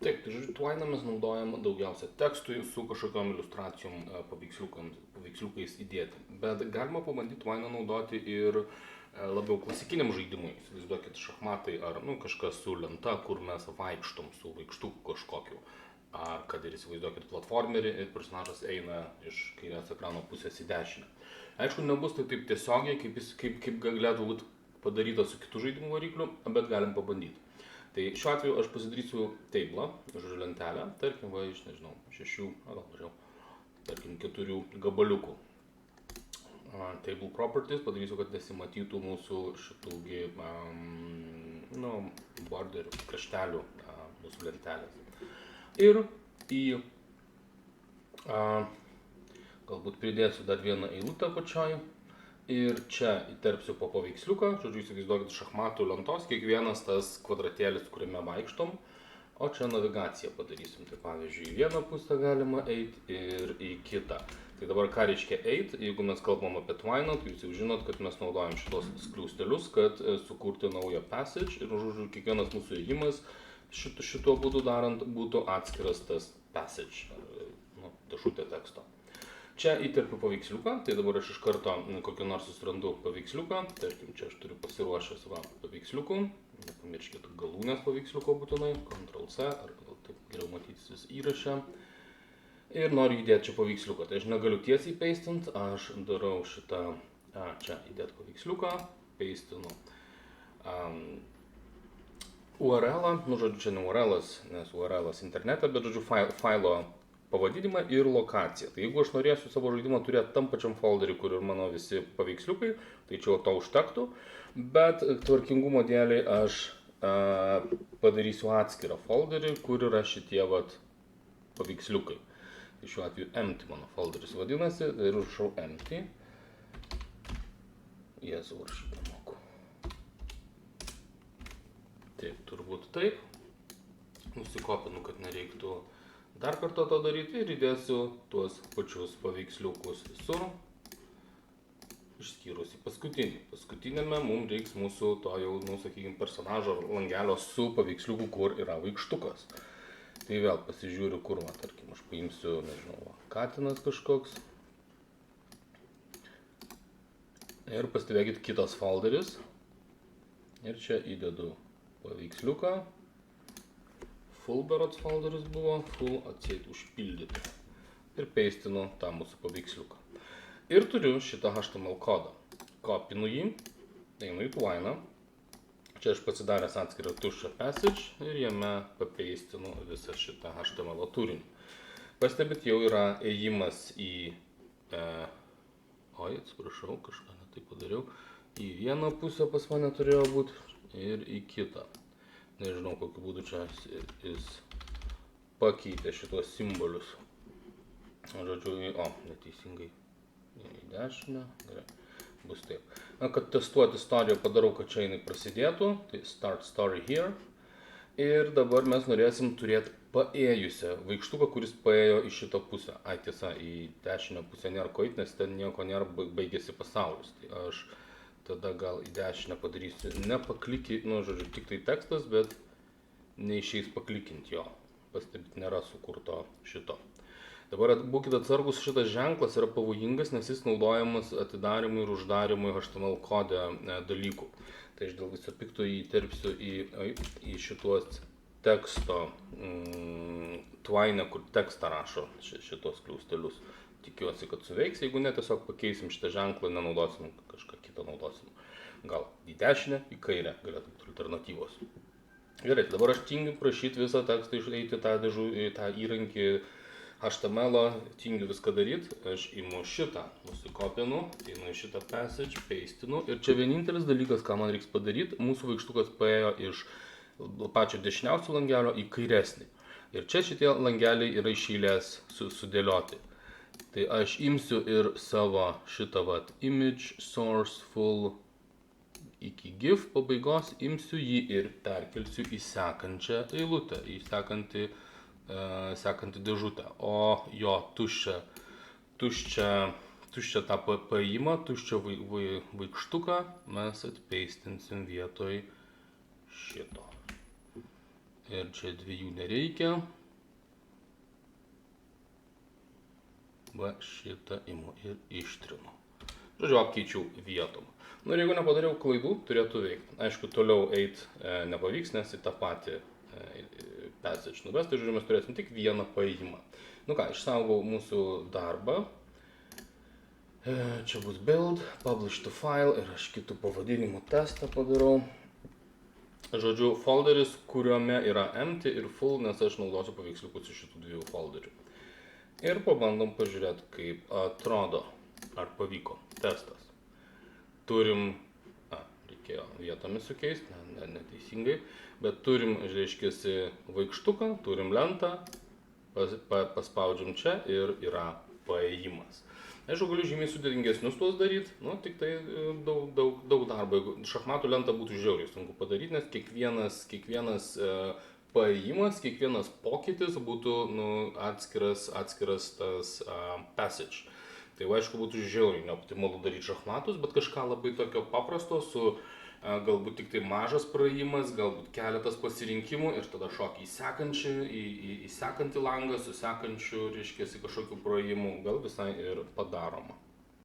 Taip, tai žodžiu, Twiną mes naudojam daugiausia tekstui su kažkokiam iliustracijom, paveiksliukais įdėti. Bet galima pabandyti Twiną naudoti ir labiau klasikiniam žaidimui. Įsivaizduokit šachmatai ar kažkas su lenta, kur mes vaikštom su vaikštuku kažkokiu. Ar kad ir įsivaizduokit platformerį ir personažas eina iš kairės ekrano pusės į dešinę. Aišku, nebus tai taip tiesiogiai, kaip galėtų būti padaryta su kitų žaidimų varikliu, bet galim pabandyti. Tai šiuo atveju aš pasidarysiu tablą, žodžiu lentelę, tarkim, iš, nežinau, 6, gal mažiau, tarkim, 4 gabaliukų. Table properties padarysiu, kad nesimatytų mūsų šitųgi, borderių, kraštelių mūsų lentelės. Ir galbūt pridėsiu dar vieną eilutę pačioj. Ir čia įterpsiu po paveiksliuką, žodžiu, įsivaizduokit šachmatų lentos, kiekvienas tas kvadratėlis, kuriame vaikštom, o čia navigaciją padarysim. Tai pavyzdžiui, į vieną pusę galima eiti ir į kitą. Tai dabar ką reiškia eiti, jeigu mes kalbam apie Twiną, tai jūs jau žinot, kad mes naudojam šitos skliaustelius, kad sukurti naują passage ir, žodžiu, kiekvienas mūsų ėjimas šituo būdu darant būtų atskiras tas passage, dėžutė teksto. Čia įterpiu paveiksliuką, tai dabar aš iš karto kokį nors susirandu paveiksliuką, tarkim, čia aš turiu pasiruošęs paveiksliukų, nepamirškite galūnės paveiksliuko būtinai, Ctrl+C, ar taip geriau matytis įraše. Ir noriu įdėti čia paveiksliuką, tai aš negaliu tiesiai paistinti, aš darau šitą, čia įdėti paveiksliuką, paistinu URL-ą, žodžiu, čia ne URL-as, nes URL-as internete, bet žodžiu failo pavadinimą ir lokaciją. Tai jeigu aš norėsiu savo žaidimą turėti tam pačiam folderį, kur ir mano visi paveiksliukai, tai čia to užtektų, bet tvarkingumo dėliai aš padarysiu atskirą folderį, kur yra šitie paveiksliukai. Tai šiuo atveju empty mano folderis vadinasi, tai ir užrašau empty. Jėzau, aš šitą moku. Taip, turbūt taip. Nusikopinu, kad nereiktų dar kartą to daryti ir įdėsiu tuos pačius paveiksliukus visur, išskyrus į paskutinį. Paskutinėme mums reiks mūsų to jau, sakykime, personažo langelio su paveiksliuku, kur yra vaikštukas. Tai vėl pasižiūriu, kur, tarkim, aš paimsiu, nežinau, katinas kažkoks. Ir pastebėkit kitas folderis. Ir čia įdedu paveiksliuką. Full berods folderis buvo, full atseit užpildyti. Ir paistinu tą mūsų paveiksliuką. Ir turiu šitą HTML kodą. Kopinu jį, einu į Twiną. Čia aš pasidaręs atskirą tuščią passage ir jame papeistinu visą šitą HTML turinį. Pastebit, jau yra ėjimas į... atsiprašau, kažką ne taip padariau. Į vieną pusę pas mane turėjo būti ir į kitą. Nežinau, kokiu būdu čia jis pakeitė šitos simbolius. Žodžiu, neteisingai į dešinę, gerai, bus taip. Kad testuoti istoriją padarau, kad čia jinai prasidėtų, tai start story here. Ir dabar mes norėsim turėti paėjusią vaikštuką, kuris paėjo į šitą pusę. Tiesa, į dešinę pusę nėra ko eit, nes ten nieko nėra, baigėsi pasaulis. Tai aš tada gal į dešinę padarysiu, nepaklikį, žodžiu, tik tai tekstas, bet neišeis paklikinti jo. Pastebit, nėra sukurto šito. Dabar būkite atsargus, šitas ženklas yra pavojingas, nes jis naudojamas atidarimui ir uždarimui HTML kode dalykų. Tai aš dėl viso pikto įterpsiu į šituos teksto Twine, kur tekstą rašo šitos kliaustelius. Tikiuosi, kad suveiks, jeigu ne, tiesiog pakeisim šitą ženklą, nenaudosim kažką kitą naudosim. Gal į dešinę, į kairę galėtų būti alternatyvos. Gerai, dabar aš tingiu prašyti visą tekstą išeiti tą įrankį HTML, tingiu viską daryti. Aš imu šitą, nusikopinu, einu į šitą passage, paistinu. Ir čia vienintelis dalykas, ką man reiks padaryti, mūsų vaikštukas paėjo iš pačio dešiniausio langelio į kairesnį. Ir čia šitie langeliai yra iš eilės sudėlioti. Tai aš imsiu ir savo šitą image source full iki GIF pabaigos, imsiu jį ir perkelsiu į sekančią eilutę, į sekantį dėžutę. O jo tuščią tą paėjimą, tuščią vaikštuką mes atpeistinsim vietoj šito. ir čia dviejų nereikia. Va šitą imu ir ištrinu. Žodžiu, apkeičiau vietom. Nu ir jeigu nepadariau klaidų, turėtų veikti. Aišku, toliau eit nepavyks, nes į tą patį passage nuvest, tai žodžiu, mes turėsim tik vieną paėjimą. Nu ką, išsaugau mūsų darbą. Čia bus build, publish to file ir aš kitų pavadinimų testą padarau. Žodžiu, folderis, kuriuome yra empty ir full, nes aš naudosiu paveiksliukus iš šitų dviejų folderių. Ir pabandom pažiūrėti, kaip atrodo, ar pavyko testas. Turim, reikėjo vietomis sukeisti, neteisingai, bet turim, reiškiasi, vaikštuką, turim lentą, paspaudžiam čia ir yra paėjimas. Aišku, galiu žymiai sudėtingesnius tuos daryti, nu, tik tai daug darbo. Jeigu šachmatų lentą būtų žiauriai sunku padaryti, nes kiekvienas paėjimas, kiekvienas pokytis būtų atskiras tas passage. Tai aišku, būtų žiauriai neoptimalu daryti šachmatus, bet kažką labai tokio paprasto su galbūt tik tai mažas praėjimas, galbūt keletas pasirinkimų ir tada šokį į sekantį langą, su sekančiu, reiškia, kažkokiu praėjimu, gal visai ir padaroma.